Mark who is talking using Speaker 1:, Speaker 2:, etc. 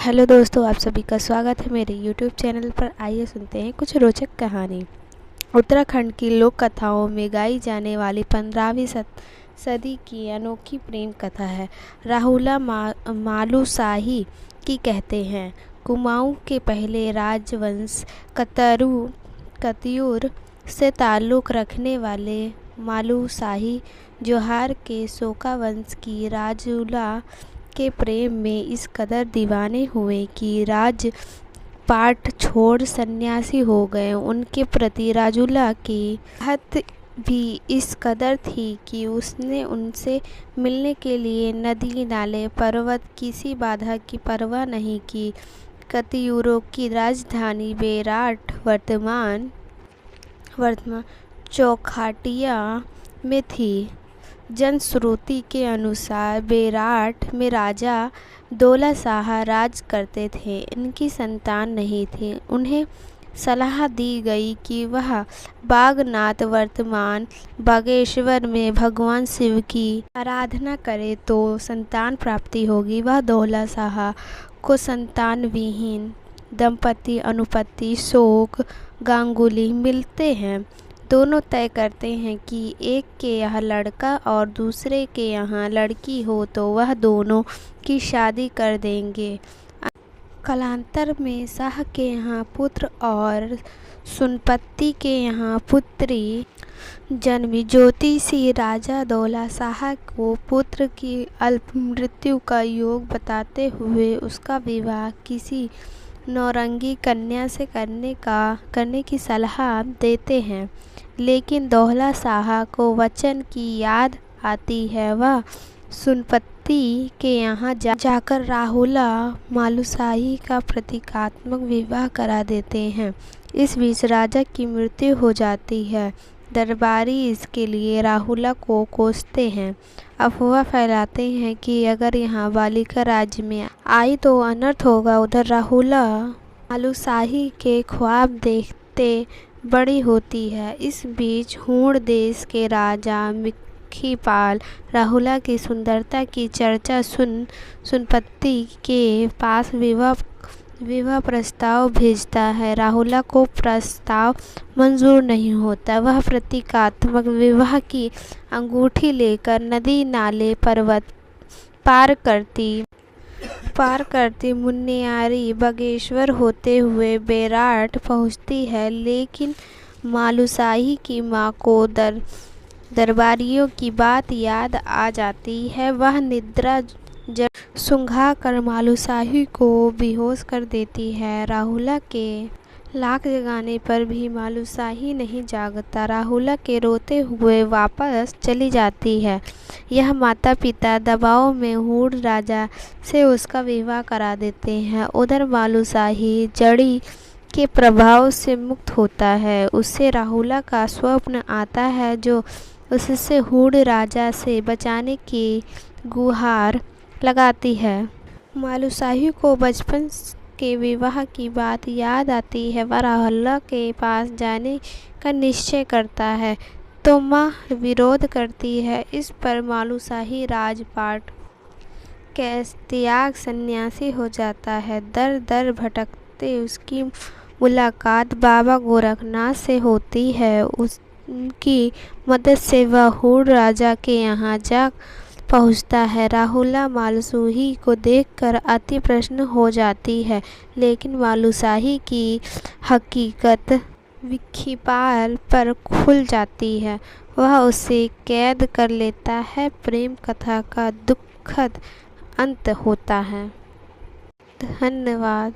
Speaker 1: Hello दोस्तों, आप सभी का स्वागत है मेरे YouTube चैनल पर। आइए सुनते हैं कुछ रोचक कहानी। उत्तराखंड की लोक कथाओं में गाई जाने वाली 15वीं सदी की अनोखी प्रेम कथा है। राहुला मालुशाही की कहते हैं। कुमाऊं के पहले राजवंश कतियूर से ताल्लुक़ रखने वाले मालुशाही जोहार के सोका वंश की राजुला के प्रेम में इस कदर दीवाने हुए कि राजपाट छोड़ सन्यासी हो गए। उनके प्रति राजुला की हद भी इस कदर थी कि उसने उनसे मिलने के लिए नदी, नाले, पर्वत, किसी बाधा की परवाह नहीं की। कतियूरों की राजधानी बेराट वर्तमान चौखाटिया में थी। जनश्रुति के अनुसार बेराट में राजा दौला शाह राज करते थे। इनकी संतान नहीं थी। उन्हें सलाह दी गई कि वह बागनाथ वर्तमान बागेश्वर में भगवान शिव की आराधना करे तो संतान प्राप्ति होगी। वह दौला शाह को संतान विहीन दंपति अनुपति शोक गांगुली मिलते हैं। दोनों तय करते हैं कि एक के यहाँ लड़का और दूसरे के यहाँ लड़की हो तो वह दोनों की शादी कर देंगे। कालांतर में शाह के यहाँ पुत्र और सुनपत्ति के यहाँ पुत्री जन्मी। ज्योतिषी राजा दौला शाह को पुत्र की अल्प मृत्यु का योग बताते हुए उसका विवाह किसी नौरंगी कन्या से करने की सलाह देते हैं। लेकिन दौला शाह को वचन की याद आती है। वह सुनपत्ति के यहाँ जाकर राहुला मालुशाही का प्रतीकात्मक विवाह करा देते हैं। इस बीच राजा की मृत्यु हो जाती है। दरबारी इसके लिए राहुला को कोसते हैं। अफवाह फैलाते हैं कि अगर यहाँ बालिका राज्य में आई तो अनर्थ होगा। उधर राहुला मालुशाही के ख्वाब देखते बड़ी होती है। इस बीच हूण देश के राजा मिखीपाल राहुला की सुंदरता की चर्चा सुनपत्ति के पास विवाह प्रस्ताव भेजता है। राहुला को प्रस्ताव मंजूर नहीं होता। वह प्रतीकात्मक विवाह की अंगूठी लेकर नदी, नाले, पर्वत पार करती मुन्नेयारी बागेश्वर होते हुए बेराट पहुंचती है। लेकिन मालुशाही की मां को दरबारियों की बात याद आ जाती है। वह निद्रा जल सुंघा कर मालुशाही को बेहोश कर देती है। राहुला के लाख जगाने पर भी मालुशाही नहीं जागता। राहुला के रोते हुए वापस चली जाती है। यह माता पिता दबाव में हूण राजा से उसका विवाह करा देते हैं। उधर मालुशाही जड़ी के प्रभाव से मुक्त होता है। उसे राहुला का स्वप्न आता है जो उससे हूण राजा से बचाने की गुहार लगाती है। मालुशाही को बचपन के विवाह की बात याद आती है। वह राहुला के पास जाने का निश्चय करता है तो माँ विरोध करती है। इस पर मालुशाही राजपाट के त्याग सन्यासी हो जाता है। दर दर भटकते उसकी मुलाकात बाबा गोरखनाथ से होती है। उनकी मदद से वह हूण राजा के यहाँ जा पहुँचता है। राहुला मालुशाही को देखकर अति प्रसन्न हो जाती है। लेकिन मालुशाही की हकीकत मिखीपाल पर खुल जाती है। वह उसे कैद कर लेता है। प्रेम कथा का दुखद अंत होता है। धन्यवाद।